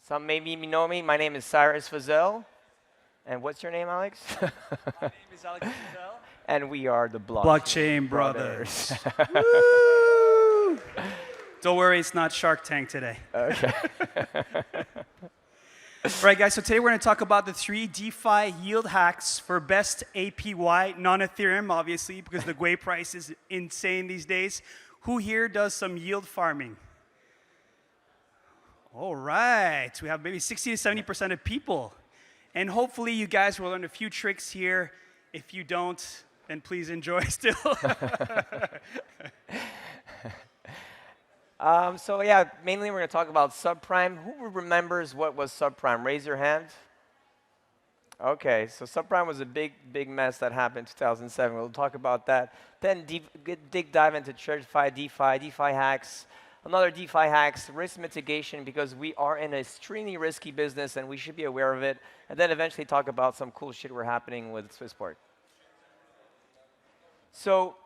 Some maybe know me. My name is Cyrus Fazel. And what's your name, Alex? My name is Alex Fazel. And we are the Blockchain Brothers. Woo! Don't worry, it's not Shark Tank today. Okay. All right, guys, so today we're going to talk about the 3 DeFi yield hacks for best APY, non-Ethereum, obviously, because the Gwei price is insane these days. Who here does some yield farming? All right, we have maybe 60 to 70% of people. And hopefully you guys will learn a few tricks here. If you don't, then please enjoy still. So yeah, mainly we're going to talk about subprime. Who remembers what was subprime? Raise your hand. Okay, so subprime was a big mess that happened in 2007. We'll talk about that. Then dive into TradFi, DeFi hacks. Another DeFi hacks, risk mitigation, because we are in an extremely risky business and we should be aware of it. And then eventually talk about some cool shit we're happening with SwissBorg. So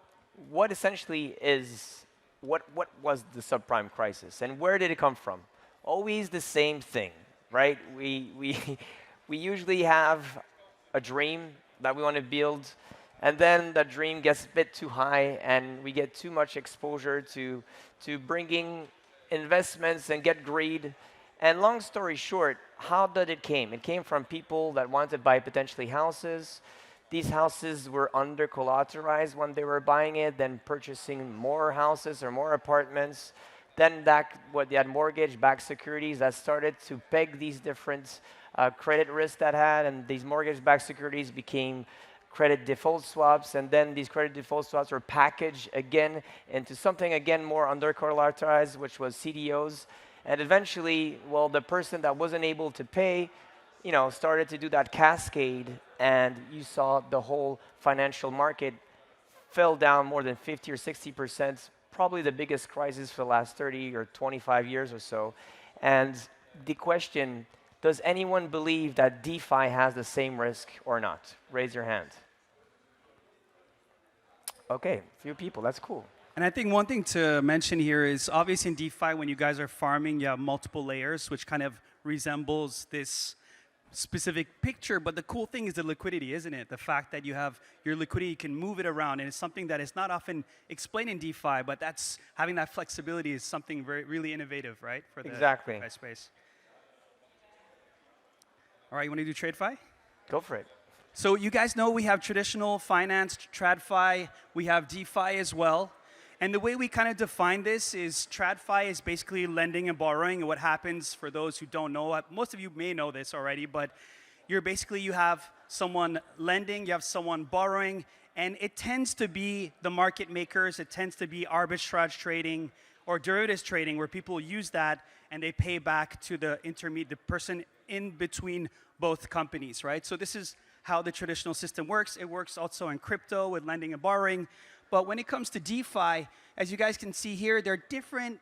what essentially is, what was the subprime crisis and where did it come from? Always the same thing, right? We usually have a dream that we want to build, and then that dream gets a bit too high and we get too much exposure to bringing investments and get greed. And long story short, how did it came? It came from people that wanted to buy potentially houses. These houses were under collateralized when they were buying it, then purchasing more houses or more apartments. Then they had mortgage-backed securities that started to peg these different credit risks that had, and these mortgage-backed securities became credit default swaps, and then these credit default swaps were packaged again into something again more under collateralized, which was CDOs. And eventually, well, the person that wasn't able to pay, started to do that cascade, and you saw the whole financial market fell down more than 50 or 60%, probably the biggest crisis for the last 30 or 25 years or so. And the question, does anyone believe that DeFi has the same risk or not? Raise your hand. Okay, few people, that's cool. And I think one thing to mention here is obviously in DeFi, when you guys are farming, you have multiple layers, which kind of resembles this specific picture. But the cool thing is the liquidity, isn't it? The fact that you have your liquidity, you can move it around. And it's something that is not often explained in DeFi, but having that flexibility is something really innovative, right? For the DeFi space. All right, you want to do TradFi? Go for it. So you guys know we have traditional finance, TradFi. We have DeFi as well. And the way we kind of define this is TradFi is basically lending and borrowing. And what happens, for those who don't know, most of you may know this already, but you have someone lending, you have someone borrowing, and it tends to be the market makers, it tends to be arbitrage trading or derivatives trading, where people use that and they pay back to the person in between both companies, right? So this is how the traditional system works. It works also in crypto with lending and borrowing. But when it comes to DeFi, as you guys can see here, there are different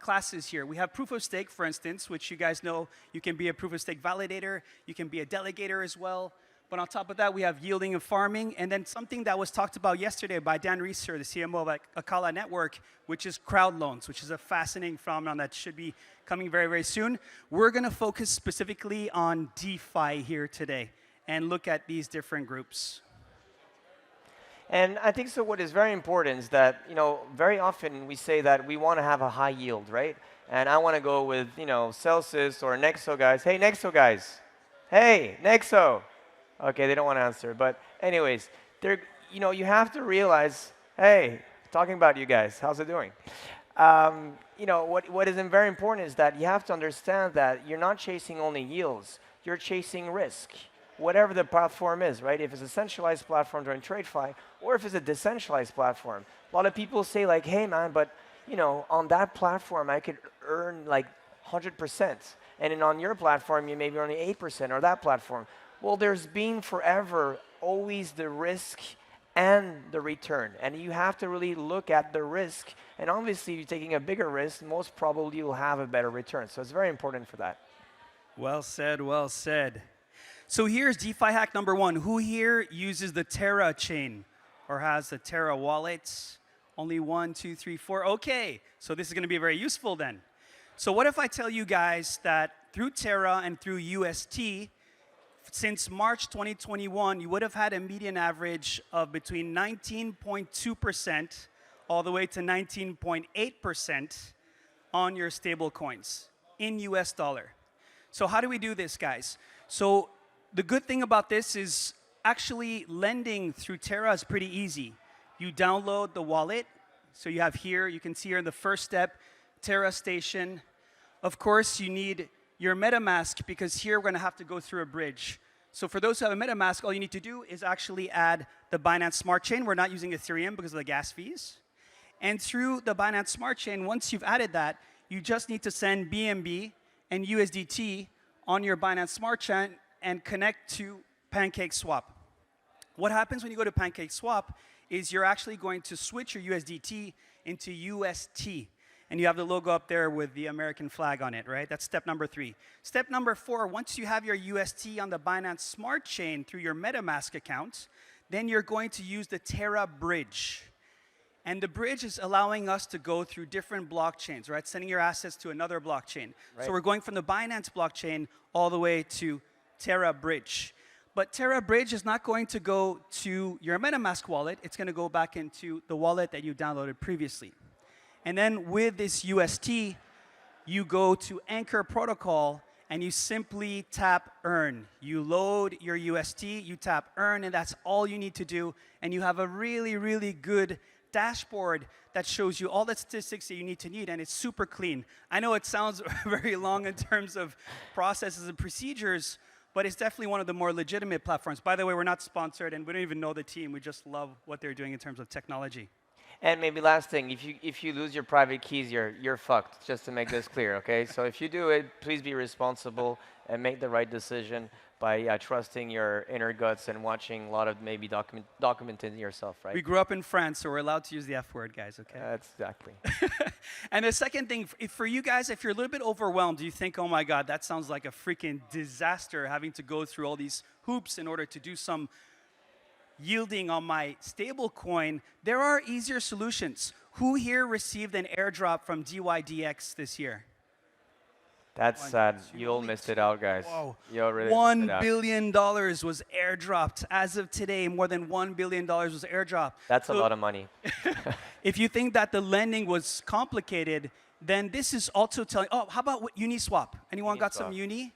classes here. We have proof of stake, for instance, which you guys know you can be a proof of stake validator. You can be a delegator as well. But on top of that, we have yielding and farming. And then something that was talked about yesterday by Dan Reeser, the CMO of Akala Network, which is crowd loans, which is a fascinating phenomenon that should be coming very, very soon. We're going to focus specifically on DeFi here today and look at these different groups. And I think so what is very important is that, very often we say that we want to have a high yield, right? And I want to go with, Celsius or Nexo guys. Hey, Nexo guys. Hey, Nexo. Okay, they don't want to answer. But anyways, you have to realize, hey, talking about you guys, how's it doing? What is very important is that you have to understand that you're not chasing only yields. You're chasing risk. Whatever the platform is, right? If it's a centralized platform during TradFi, or if it's a decentralized platform. A lot of people say like, hey man, but on that platform I could earn like 100%. And then on your platform, you may be earning 8%, or that platform. Well, there's been forever always the risk and the return. And you have to really look at the risk. And obviously, if you're taking a bigger risk, most probably you'll have a better return. So it's very important for that. Well said, well said. So here's DeFi hack number 1. Who here uses the Terra chain or has the Terra wallet? Only 1, 2, 3, 4. OK, so this is going to be very useful then. So what if I tell you guys that through Terra and through UST, since March 2021, you would have had a median average of between 19.2% all the way to 19.8% on your stable coins in US dollar. So how do we do this, guys? So the good thing about this is actually lending through Terra is pretty easy. You download the wallet. So you have here, you can see here in the first step, Terra Station. Of course, you need your MetaMask, because here we're going to have to go through a bridge. So for those who have a MetaMask, all you need to do is actually add the Binance Smart Chain. We're not using Ethereum because of the gas fees. And through the Binance Smart Chain, once you've added that, you just need to send BNB and USDT on your Binance Smart Chain and connect to PancakeSwap. What happens when you go to PancakeSwap is you're actually going to switch your USDT into UST. And you have the logo up there with the American flag on it, right? That's step number 3. Step number 4, once you have your UST on the Binance Smart Chain through your MetaMask account, then you're going to use the Terra Bridge. And the bridge is allowing us to go through different blockchains, right? Sending your assets to another blockchain. Right. So we're going from the Binance blockchain all the way to Terra Bridge. But Terra Bridge is not going to go to your MetaMask wallet. It's going to go back into the wallet that you downloaded previously. And then with this UST, you go to Anchor Protocol, and you simply tap Earn. You load your UST, you tap Earn, and that's all you need to do. And you have a really, really good dashboard that shows you all the statistics that you need, and it's super clean. I know it sounds very long in terms of processes and procedures, but it's definitely one of the more legitimate platforms. By the way, we're not sponsored, and we don't even know the team. We just love what they're doing in terms of technology. And maybe last thing, if you lose your private keys, you're fucked, just to make this clear, okay? So if you do it, please be responsible and make the right decision by trusting your inner guts and watching a lot of maybe documenting yourself, right? We grew up in France, so we're allowed to use the F word, guys, okay? That's exactly. And the second thing, for you guys, if you're a little bit overwhelmed, you think, oh my God, that sounds like a freaking disaster, having to go through all these hoops in order to do some yielding on my stable coin, there are easier solutions. Who here received an airdrop from DYDX this year? That's sad. You all missed it out, guys. Whoa. You all really $1 missed it out. billion was airdropped. As of today, more than $1 billion was airdropped. That's a lot of money. If you think that the lending was complicated, then this is also telling, oh, how about Uniswap? Anyone got some Uni?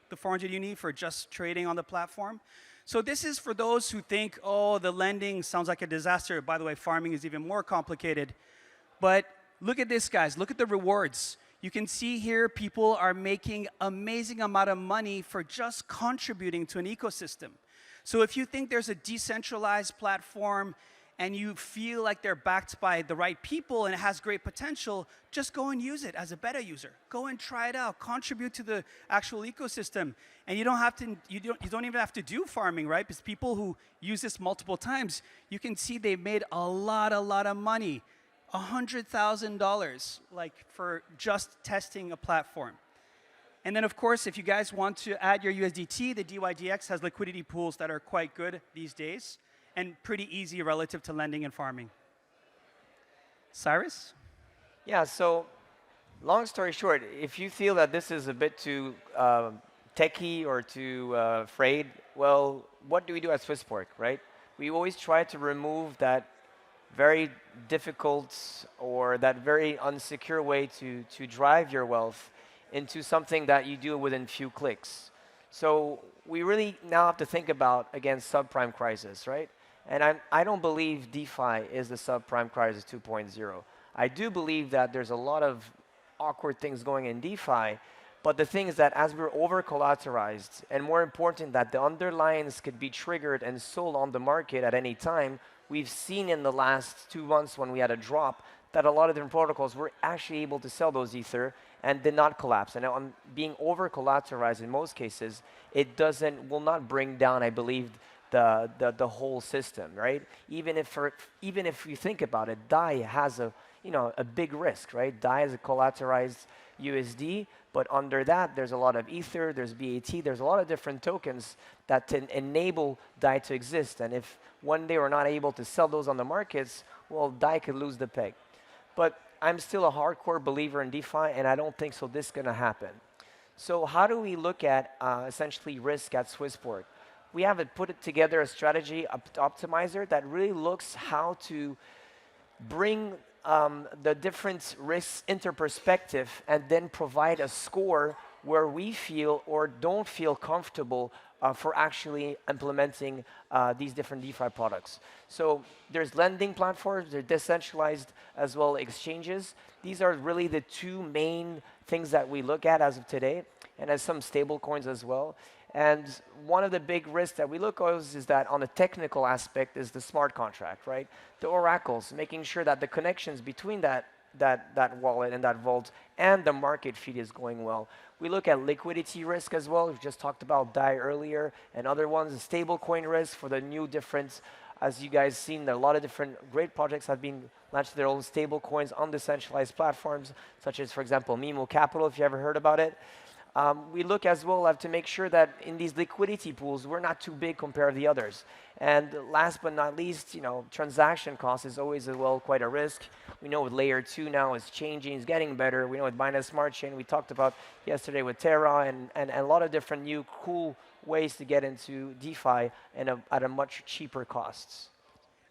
The 400 Uni for just trading on the platform? So this is for those who think, oh, the lending sounds like a disaster. By the way, farming is even more complicated. But look at this, guys. Look at the rewards. You can see here people are making amazing amount of money for just contributing to an ecosystem. So if you think there's a decentralized platform and you feel like they're backed by the right people and it has great potential, just go and use it as a beta user. Go and try it out. Contribute to the actual ecosystem. And you don't even have to do farming, right? Because people who use this multiple times, you can see they made a lot of money. $100,000 like for just testing a platform. And then, of course, if you guys want to add your USDT, the DYDX has liquidity pools that are quite good these days and pretty easy relative to lending and farming. Cyrus? Yeah, so long story short, if you feel that this is a bit too techie or too afraid, well, what do we do at SwissBorg, right? We always try to remove that very difficult or that very unsecure way to drive your wealth into something that you do within few clicks. So we really now have to think about, again, subprime crisis, right? And I don't believe DeFi is the subprime crisis 2.0. I do believe that there's a lot of awkward things going in DeFi, but the thing is that as we're over-collateralized, and more important, that the underlyings could be triggered and sold on the market at any time, we've seen in the last 2 months when we had a drop that a lot of different protocols were actually able to sell those Ether and did not collapse. And on being over-collateralized in most cases, it will not bring down, I believe, the whole system, right? Even if you think about it, DAI has a big risk, right? DAI is a collateralized USD, but under that, there's a lot of Ether, there's BAT, there's a lot of different tokens that enable DAI to exist. And if one day we're not able to sell those on the markets, well, DAI could lose the peg. But I'm still a hardcore believer in DeFi, and I don't think so this is going to happen. So how do we look at essentially risk at SwissBorg? We have put together a strategy optimizer that really looks how to bring the different risks into perspective and then provide a score where we feel or don't feel comfortable for actually implementing these different DeFi products. So there's lending platforms, there's decentralized as well exchanges. These are really the two main things that we look at as of today, and as some stable coins as well. And one of the big risks that we look at is that on the technical aspect is the smart contract, right? The oracles, making sure that the connections between that wallet and that vault and the market feed is going well. We look at liquidity risk as well. We just talked about DAI earlier and other ones, the stable coin risk for the new different, as you guys seen, there are a lot of different great projects have been launched their own stable coins on decentralized platforms, such as, for example, Mimo Capital, if you ever heard about it. We look as well to make sure that in these liquidity pools, we're not too big compared to the others. And last but not least, transaction cost is always quite a risk. We know with layer 2 now it's changing, it's getting better. We know with Binance Smart Chain, we talked about yesterday with Terra and a lot of different new cool ways to get into DeFi and at a much cheaper costs.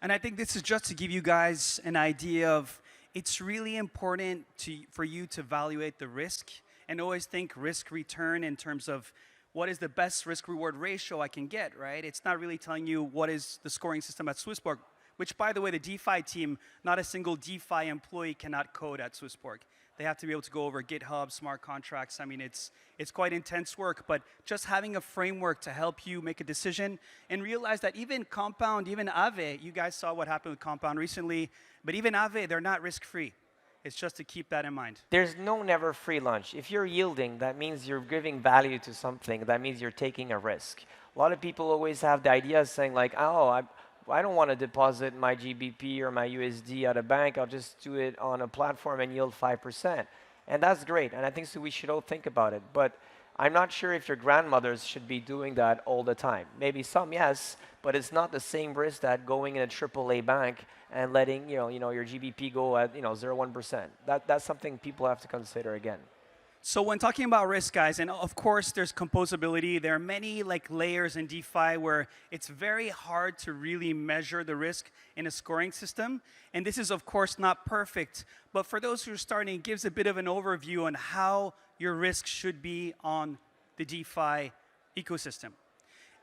And I think this is just to give you guys an idea of it's really important for you to evaluate the risk and always think risk return in terms of what is the best risk reward ratio I can get, right? It's not really telling you what is the scoring system at SwissBorg, which, by the way, the DeFi team, not a single DeFi employee cannot code at SwissBorg. They have to be able to go over GitHub, smart contracts. I mean, it's quite intense work, but just having a framework to help you make a decision and realize that even Compound, even Aave, you guys saw what happened with Compound recently, but even Aave, they're not risk-free. It's just to keep that in mind. There's no never free lunch. If you're yielding, that means you're giving value to something. That means you're taking a risk. A lot of people always have the idea saying like, oh, I don't want to deposit my GBP or my USD at a bank. I'll just do it on a platform and yield 5%. And that's great. And I think so we should all think about it. But I'm not sure if your grandmothers should be doing that all the time. Maybe some, yes, but it's not the same risk that going in a AAA bank and letting your GBP go at 0.1%. That's something people have to consider again. So when talking about risk, guys, and of course there's composability. There are many layers in DeFi where it's very hard to really measure the risk in a scoring system. And this is of course not perfect, but for those who are starting, it gives a bit of an overview on how your risk should be on the DeFi ecosystem.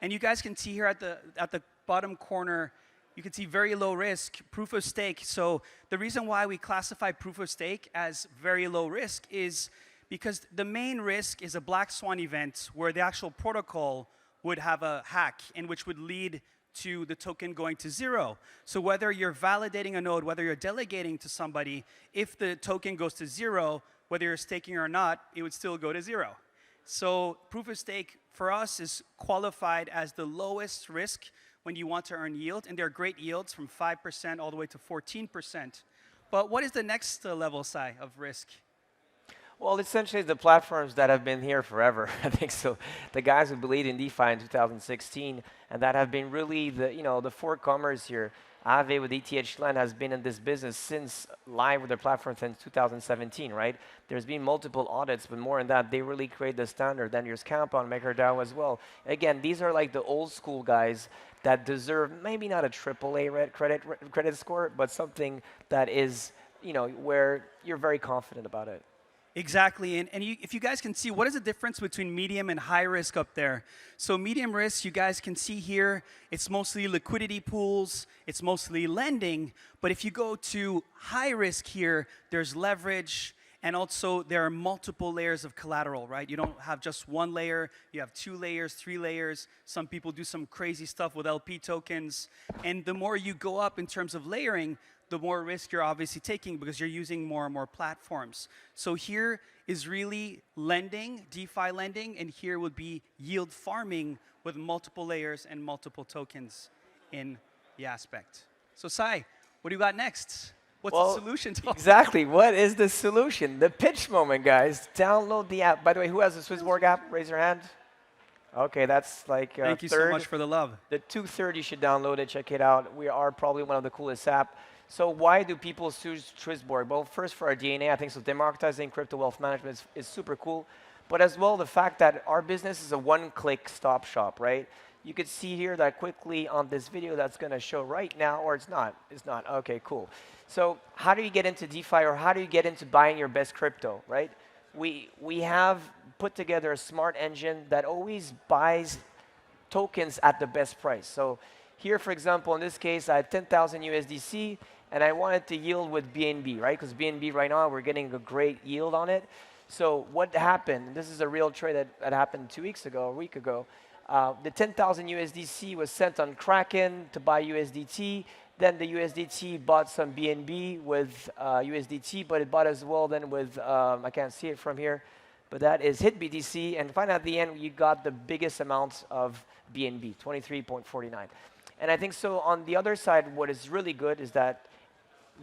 And you guys can see here at the bottom corner, you can see very low risk, proof of stake. So the reason why we classify proof of stake as very low risk is because the main risk is a black swan event where the actual protocol would have a hack and which would lead to the token going to zero. So whether you're validating a node, whether you're delegating to somebody, if the token goes to zero, whether you're staking or not, it would still go to zero. So proof of stake for us is qualified as the lowest risk when you want to earn yield, and there are great yields from 5% all the way to 14%. But what is the next level, Sai, of risk? Well, essentially the platforms that have been here forever. I think so. The guys who believed in DeFi in 2016, and that have been really the forecomers here. Aave with ETH Lend has been in this business since live with their platform since 2017, right? There's been multiple audits, but more than that, they really create the standard. Then there's Compound, MakerDAO as well. Again, these are like the old school guys that deserve maybe not a AAA credit score, but something that is, where you're very confident about it. Exactly, and if you guys can see, what is the difference between medium and high risk up there? So medium risk, you guys can see here, it's mostly liquidity pools, it's mostly lending, but if you go to high risk here, there's leverage, and also there are multiple layers of collateral, right? You don't have just one layer, you have 2 layers, 3 layers. Some people do some crazy stuff with LP tokens, and the more you go up in terms of layering, the more risk you're obviously taking because you're using more and more platforms. So here is really lending, DeFi lending, and here would be yield farming with multiple layers and multiple tokens in the aspect. So Sai, what do you got next? What's the solution to all exactly, what is the solution? The pitch moment, guys. Download the app. By the way, who has the SwissBorg app? Raise your hand. Okay, that's like Thank you so third. much for the love. The 230, you should download it, check it out. We are probably one of the coolest app. So why do people choose SwissBorg? Well, first for our DNA, I think so democratizing crypto wealth management is super cool. But as well, the fact that our business is a one-click stop shop, right? You could see here that quickly on this video that's going to show right now, or it's not. It's not. Okay, cool. So how do you get into DeFi, or how do you get into buying your best crypto, right? We have put together a smart engine that always buys tokens at the best price. So here, for example, in this case, I had 10,000 USDC, and I wanted to yield with BNB, right? Because BNB right now, we're getting a great yield on it. So what happened, this is a real trade that happened 2 weeks ago, a week ago. The 10,000 USDC was sent on Kraken to buy USDT. Then the USDT bought some BNB with USDT, but it bought as well then with, I can't see it from here, but that is hit BTC. And finally, at the end, you got the biggest amount of BNB, 23.49. And I think so on the other side, what is really good is that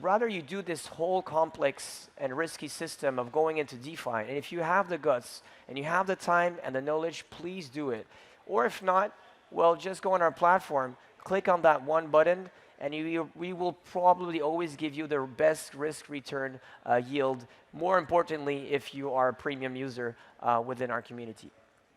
rather you do this whole complex and risky system of going into DeFi, and if you have the guts and you have the time and the knowledge, please do it. Or if not, well, just go on our platform, click on that one button, and we will probably always give you the best risk-return yield, more importantly, if you are a premium user within our community.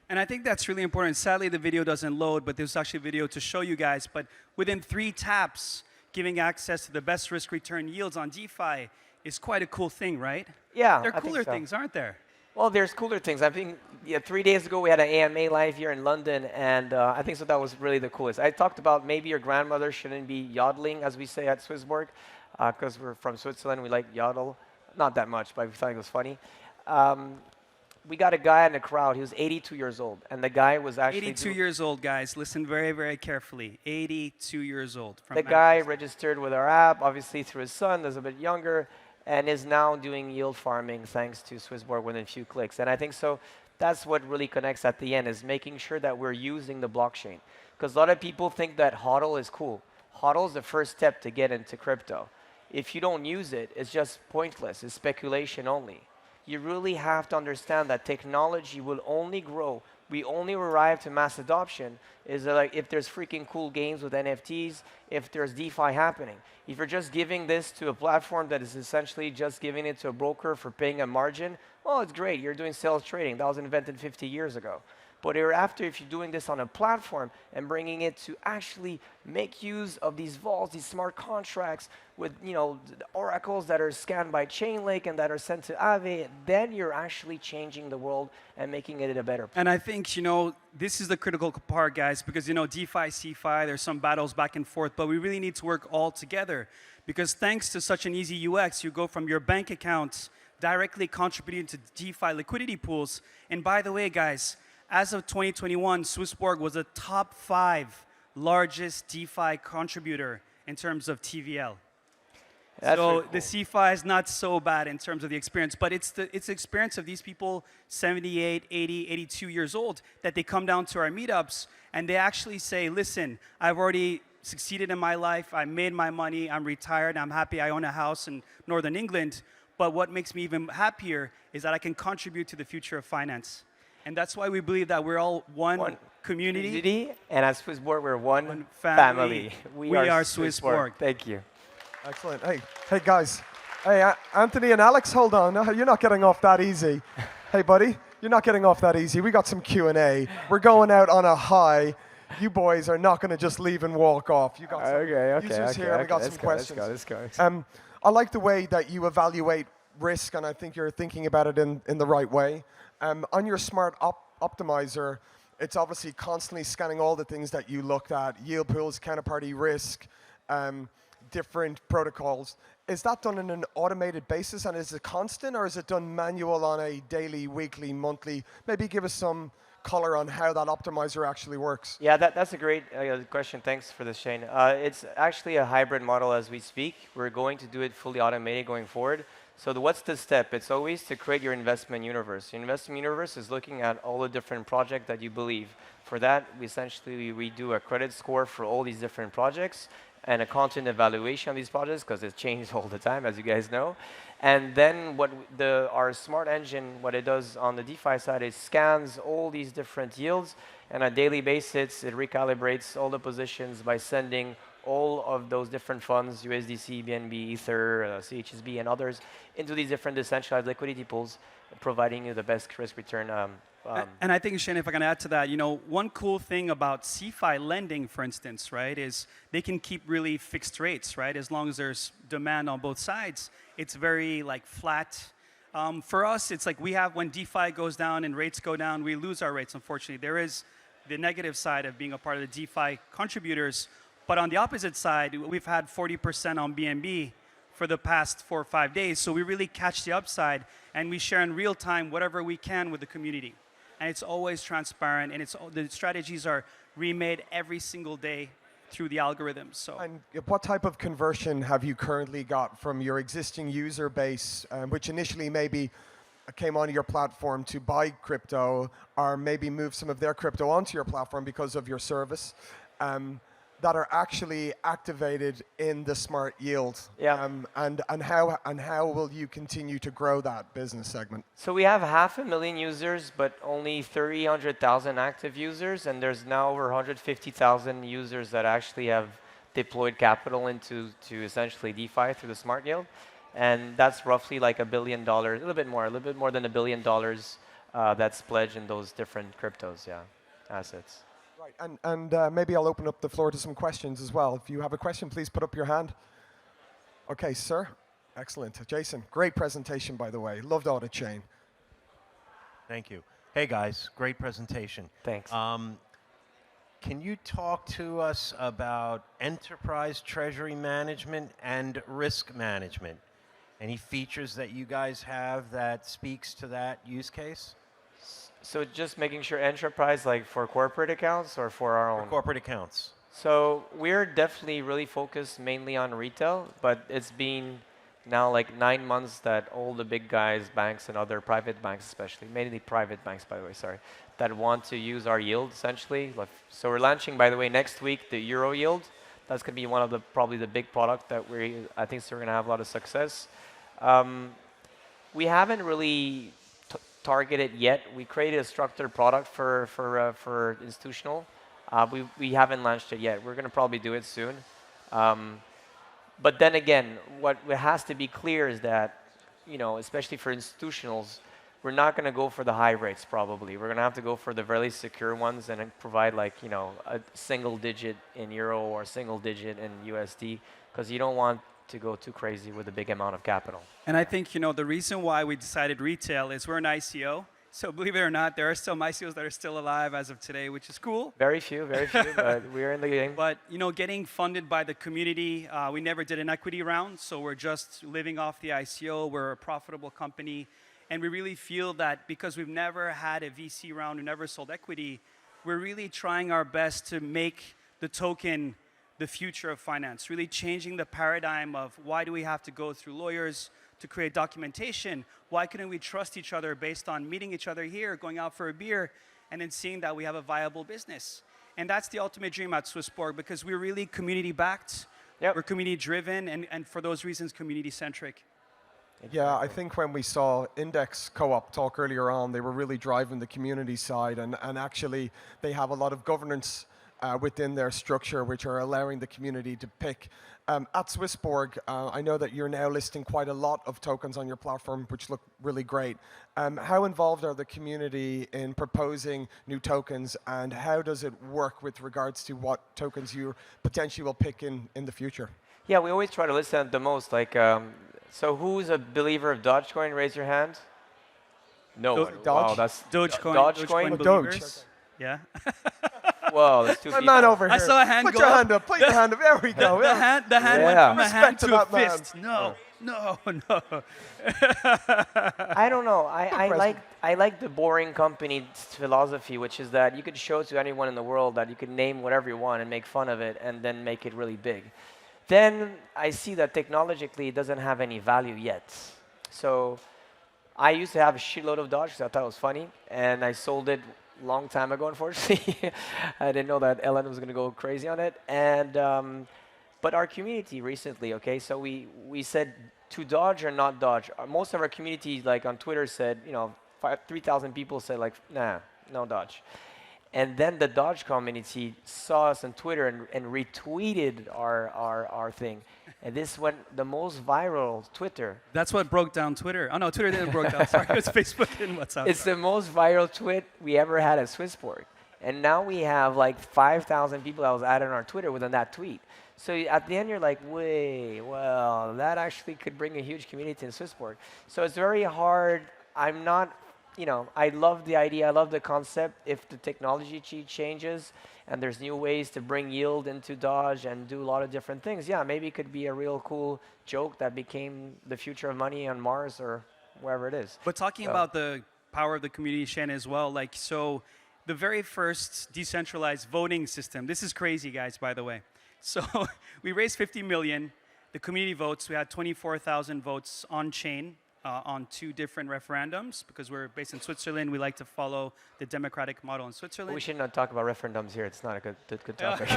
And I think that's really important. Sadly, the video doesn't load, but there's actually a video to show you guys. But within 3 taps, giving access to the best risk-return yields on DeFi is quite a cool thing, right? Yeah, There are I think cooler so. things, aren't there? Well, there's cooler things. I think 3 days ago we had an AMA live here in London, and I think so that was really the coolest. I talked about maybe your grandmother shouldn't be yodeling, as we say at SwissBorg, because we're from Switzerland. We like yodel, not that much, but we thought it was funny. We got a guy in the crowd. He was 82 years old, and the guy was actually 82 years old, guys. Listen very, very carefully. 82 years old. From the guy Manchester. registered with our app, obviously through his son, that's a bit younger, and is now doing yield farming thanks to SwissBorg within a few clicks. And I think so that's what really connects at the end, is making sure that we're using the blockchain. Because a lot of people think that HODL is cool. HODL is the first step to get into crypto. If you don't use it, it's just pointless. It's speculation only. You really have to understand that technology will only grow. We only arrive to mass adoption is like if there's freaking cool games with NFTs, if there's DeFi happening. If you're just giving this to a platform that is essentially just giving it to a broker for paying a margin, well, it's great. You're doing sales trading. That was invented 50 years ago. But hereafter, if you're doing this on a platform and bringing it to actually make use of these vaults, these smart contracts with the oracles that are scanned by Chainlink and that are sent to Aave, then you're actually changing the world and making it a better place. And I think, this is the critical part, guys, because, DeFi, CeFi, there's some battles back and forth, but we really need to work all together. Because thanks to such an easy UX, you go from your bank accounts directly contributing to DeFi liquidity pools. And by the way, guys, as of 2021, SwissBorg was a top 5 largest DeFi contributor in terms of TVL. That's so really cool. the CeFi is not so bad in terms of the experience, but it's the experience of these people, 78, 80, 82 years old, that they come down to our meetups and they actually say, listen, I've already succeeded in my life, I made my money, I'm retired, I'm happy, I own a house in Northern England, but what makes me even happier is that I can contribute to the future of finance. And that's why we believe that we're all one community. And at SwissBorg, we're one family. family. We are SwissBorg. Thank you. Excellent. Hey guys. Hey, Anthony and Alex, hold on. No, you're not getting off that easy. Hey, buddy, you're not getting off that easy. We got some Q&A. We're going out on a high. You boys are not going to just leave and walk off. You got some users here. We got some questions. Let's go. I like the way that you evaluate risk, and I think you're thinking about it in the right way. On your smart optimizer, it's obviously constantly scanning all the things that you looked at, yield pools, counterparty risk, different protocols. Is that done on an automated basis, and is it constant, or is it done manual on a daily, weekly, monthly? Maybe give us some color on how that optimizer actually works. Yeah, that's a great question. Thanks for this, Shane. It's actually a hybrid model as we speak. We're going to do it fully automated going forward. So what's the step? It's always to create your investment universe. Your investment universe is looking at all the different projects that you believe. For that, we do a credit score for all these different projects. and a constant evaluation of these projects because it changes all the time, as you guys know. And then what our smart engine, what it does on the DeFi side, it scans all these different yields, and on a daily basis, it recalibrates all the positions by sending all of those different funds, USDC, BNB, Ether, CHSB, and others, into these different decentralized liquidity pools, providing you the best risk return. And I think, Shane, if I can add to that, one cool thing about CeFi lending, for instance, right, is they can keep really fixed rates, right? As long as there's demand on both sides, it's very flat. For us, it's like when DeFi goes down and rates go down, we lose our rates, unfortunately. There is the negative side of being a part of the DeFi contributors. But on the opposite side, we've had 40% on BNB for the past 4 or 5 days. So we really catch the upside, and we share in real time whatever we can with the community. And it's always transparent, and the strategies are remade every single day through the algorithms. So. And what type of conversion have you currently got from your existing user base, which initially maybe came onto your platform to buy crypto, or maybe move some of their crypto onto your platform because of your service, that are actually activated in the smart yield? Yeah. And how will you continue to grow that business segment? So we have 500,000 users, but only 300,000 active users, and there's now over 150,000 users that actually have deployed capital into essentially DeFi through the smart yield, and that's roughly like $1 billion, a little bit more than $1 billion that's pledged in those different cryptos, assets. Right, and maybe I'll open up the floor to some questions as well. If you have a question, please put up your hand. Okay, sir. Excellent. Jason, great presentation, by the way. Loved Audit Chain. Thank you. Hey, guys, great presentation. Thanks. Can you talk to us about enterprise treasury management and risk management? Any features that you guys have that speaks to that use case? So just making sure enterprise, like for corporate accounts or for our own? For corporate accounts. So we're definitely really focused mainly on retail, but it's been now like 9 months that all the big guys, banks and other private banks especially, mainly private banks by the way, sorry, that want to use our yield essentially. So we're launching, by the way, next week the Euro yield. That's going to be one of probably the big product that I think we're going to have a lot of success. We haven't really targeted yet. We created a structured product for institutional. We haven't launched it yet. We're going to probably do it soon. But then again, what has to be clear is that, especially for institutionals, we're not going to go for the high rates probably. We're going to have to go for the very secure ones and provide a single digit in Euro or single digit in USD, because you don't want to go too crazy with a big amount of capital. And I think, the reason why we decided retail is we're an ICO. So believe it or not, there are still ICOs that are still alive as of today, which is cool. Very few, but we're in the game. But, getting funded by the community, we never did an equity round, so we're just living off the ICO. We're a profitable company. And we really feel that because we've never had a VC round, we never sold equity, we're really trying our best to make the token the future of finance, really changing the paradigm of why do we have to go through lawyers to create documentation? Why couldn't we trust each other based on meeting each other here, going out for a beer, and then seeing that we have a viable business? And that's the ultimate dream at SwissBorg, because we're really community-backed, we're community-driven, and for those reasons, community-centric. Yeah, I think when we saw Index Co-op talk earlier on, they were really driving the community side, and actually they have a lot of governance within their structure, which are allowing the community to pick. At SwissBorg, I know that you're now listing quite a lot of tokens on your platform, which look really great. How involved are the community in proposing new tokens, and how does it work with regards to what tokens you potentially will pick in the future? Yeah, we always try to listen the most. So who's a believer of Dogecoin? Raise your hand. No. Wow, that's Dogecoin. Dogecoin. Doge. Yeah. Whoa, that's 2 My people. man over here. I saw a hand Put go your up. hand up. Put your hand up. There we go. The hand went from a hand Respect to to a that man. fist. No. I don't know. I like the boring company philosophy, which is that you could show to anyone in the world that you could name whatever you want and make fun of it and then make it really big. Then I see that technologically it doesn't have any value yet. So I used to have a shitload of Doge because I thought it was funny, and I sold it a long time ago, unfortunately. I didn't know that Ellen was going to go crazy on it. And But our community recently, okay, so we said to Doge or not Doge. Most of our community, like on Twitter, said, 3,000 people said like, nah, no Doge. And then the Doge community saw us on Twitter and retweeted our thing. And this went the most viral Twitter. That's what broke down Twitter. Oh no, Twitter didn't broke down. Sorry, it was Facebook and WhatsApp. It's the most viral tweet we ever had at SwissBorg. And now we have like 5,000 people that was added on our Twitter within that tweet. So at the end, you're like, wait, well, that actually could bring a huge community in SwissBorg. So it's very hard. I'm not, I love the idea. I love the concept. If the technology changes and there's new ways to bring yield into Doge and do a lot of different things, yeah, maybe it could be a real cool joke that became the future of money on Mars or wherever it is. But talking about the power of the community, Shen, as well, like, so the very first decentralized voting system, this is crazy, guys, by the way. So we raised 50 million. The community votes, we had 24,000 votes on chain on 2 different referendums. Because we're based in Switzerland, we like to follow the democratic model in Switzerland. We should not talk about referendums here. It's not a good topic.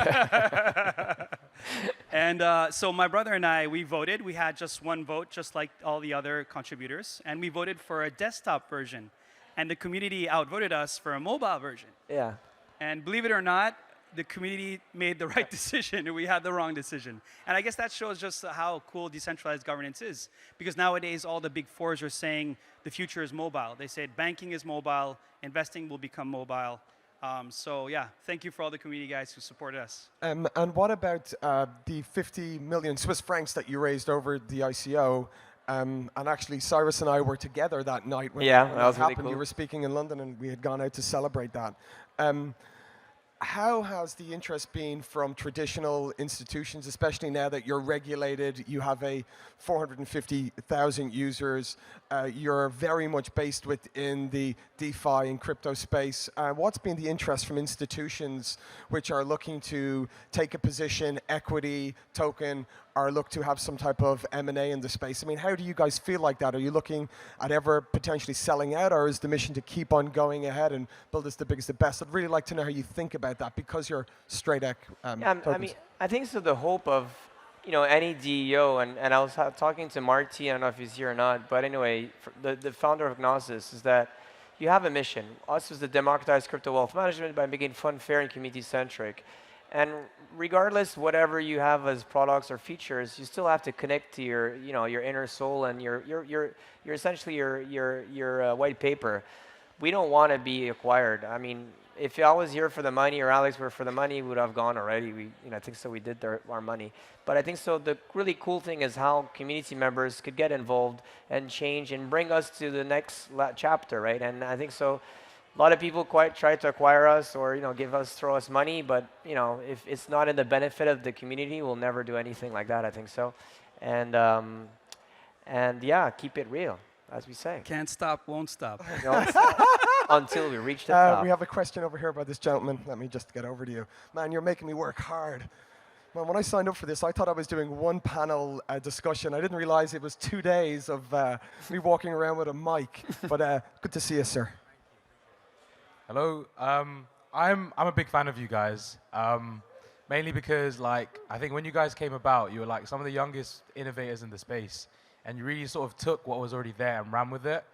And so my brother and I, we voted. We had just one vote, just like all the other contributors. And we voted for a desktop version. And the community outvoted us for a mobile version. Yeah. And believe it or not, the community made the right decision, and we had the wrong decision. And I guess that shows just how cool decentralized governance is. Because nowadays, all the big fours are saying the future is mobile. They said banking is mobile, investing will become mobile. So yeah, thank you for all the community guys who supported us. And what about the 50 million Swiss francs that you raised over the ICO? And actually, Cyrus and I were together that night when, that when was it really happened. cool. You were speaking in London, and we had gone out to celebrate that. How has the interest been from traditional institutions, especially now that you're regulated, you have a 450,000 users, you're very much based within the DeFi and crypto space. What's been the interest from institutions which are looking to take a position, equity, token, or look to have some type of M&A in the space? I mean, how do you guys feel like that? Are you looking at ever potentially selling out, or is the mission to keep on going ahead and build as the biggest, the best? I'd really like to know how you think about that, because you're straight ec tokens. I mean, I think so. The hope of any DEO, and I was talking to Marty. I don't know if he's here or not, but anyway, the founder of Gnosis is that you have a mission. Us is to democratize crypto wealth management by making fun, fair, and community-centric. And regardless, whatever you have as products or features, you still have to connect to your inner soul and your essentially your white paper. We don't want to be acquired. I mean, if I was here for the money or Alex were for the money, we would have gone already. I think so. We did our money. But I think so. The really cool thing is how community members could get involved and change and bring us to the next chapter, right? And I think so. A lot of people try to acquire us or throw us money, but if it's not in the benefit of the community, we'll never do anything like that. I think so, and yeah, keep it real, as we say. Can't stop, won't stop. Until we reach the top. We have a question over here by this gentleman. Let me just get over to you. Man, you're making me work hard. Man, when I signed up for this, I thought I was doing one panel discussion. I didn't realize it was 2 days of me walking around with a mic. But good to see you, sir. Hello. I'm a big fan of you guys, mainly because I think when you guys came about, you were like some of the youngest innovators in the space, and you really sort of took what was already there and ran with it.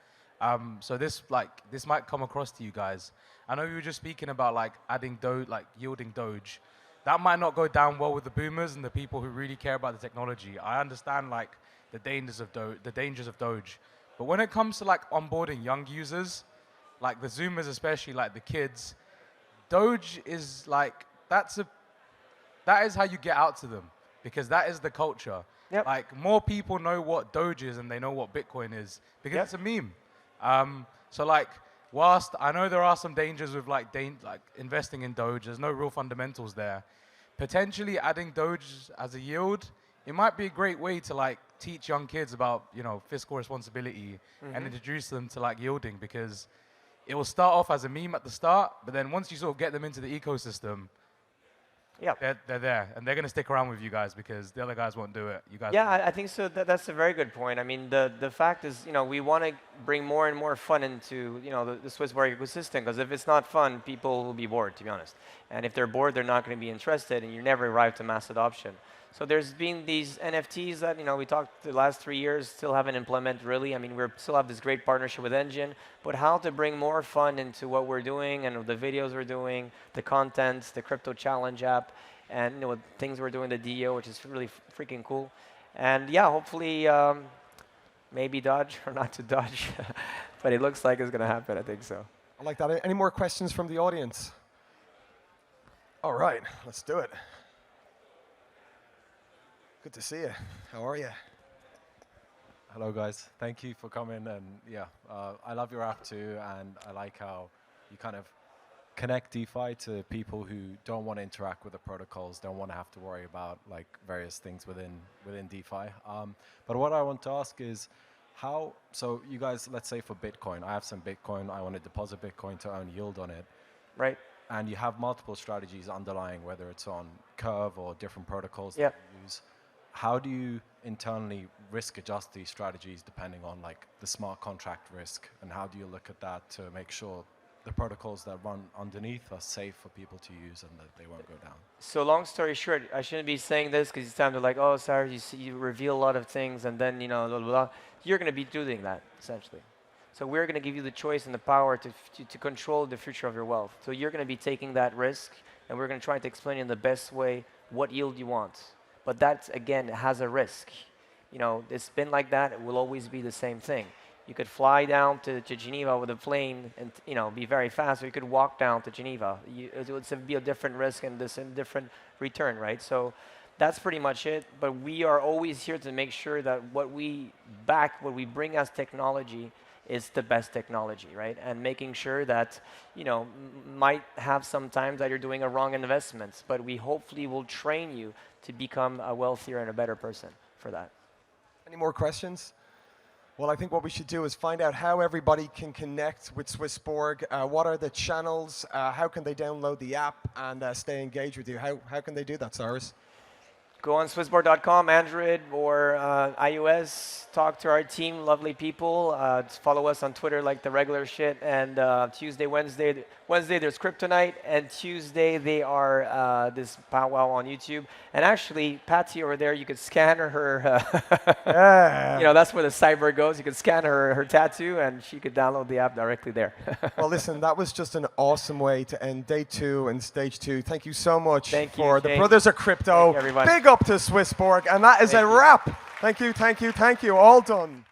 So this might come across to you guys. I know you were just speaking about adding Doge, yielding Doge. That might not go down well with the boomers and the people who really care about the technology. I understand the dangers of Doge, but when it comes to onboarding young users, the Zoomers, especially the kids, Doge is that is how you get out to them, because that is the culture. Yep. More people know what Doge is and they know what Bitcoin is because it's a meme. So whilst I know there are some dangers with investing in Doge, there's no real fundamentals there. Potentially adding Doge as a yield, it might be a great way to teach young kids about fiscal responsibility and introduce them to yielding, because it will start off as a meme at the start, but then once you sort of get them into the ecosystem, they're there, and they're going to stick around with you guys because the other guys won't do it. You guys. Yeah, I think so. That's a very good point. I mean, the fact is, we want to bring more and more fun into the SwissBorg ecosystem, because if it's not fun, people will be bored, to be honest. And if they're bored, they're not going to be interested, and you never arrive to mass adoption. So there's been these NFTs that we talked the last 3 years, still haven't implemented really. I mean, we still have this great partnership with Engine, but how to bring more fun into what we're doing and the videos we're doing, the contents, the crypto challenge app, and things we're doing, the DEO, which is really freaking cool. And yeah, hopefully maybe Doge or not to Doge, but it looks like it's going to happen. I think so. I like that. Any more questions from the audience? All right, let's do it. Good to see you. How are you? Hello, guys. Thank you for coming. And yeah, I love your app too, and I like how you kind of connect DeFi to people who don't want to interact with the protocols, don't want to have to worry about like various things within DeFi. But what I want to ask is how. So you guys, let's say for Bitcoin, I have some Bitcoin. I want to deposit Bitcoin to earn yield on it. Right. And you have multiple strategies underlying, whether it's on Curve or different protocols Yep. that you use. How do you internally risk adjust these strategies depending on like the smart contract risk, and how do you look at that to make sure the protocols that run underneath are safe for people to use and that they won't go down? So long story short, I shouldn't be saying this because it's time to like, oh, Cyrus, you reveal a lot of things and then blah, blah, blah. You're going to be doing that essentially. So we're going to give you the choice and the power to control the future of your wealth. So you're going to be taking that risk, and we're going to try to explain in the best way what yield you want. But that, again, has a risk. It's been like that. It will always be the same thing. You could fly down to Geneva with a plane and be very fast, or you could walk down to Geneva. It would be a different risk and a different return, right? So that's pretty much it. But we are always here to make sure that what we bring as technology is the best technology, right? And making sure that, might have sometimes that you're doing a wrong investment, but we hopefully will train you to become a wealthier and a better person for that. Any more questions? Well, I think what we should do is find out how everybody can connect with SwissBorg. What are the channels? How can they download the app and stay engaged with you? How can they do that, Cyrus? Go on SwissBorg.com, Android or iOS. Talk to our team, lovely people. Follow us on Twitter like the regular shit. And Tuesday, Wednesday there's Crypto Night, and Tuesday they are this powwow on YouTube. And actually, Patsy over there, you could scan her. Yeah. That's where the cyber goes. You could scan her tattoo, and she could download the app directly there. Well, listen, that was just an awesome way to end day 2 and stage 2. Thank you so much for the Brothers of Crypto. Thank you, everybody. Big up to SwissBorg, and that is a wrap. Thank you, thank you, thank you. All done.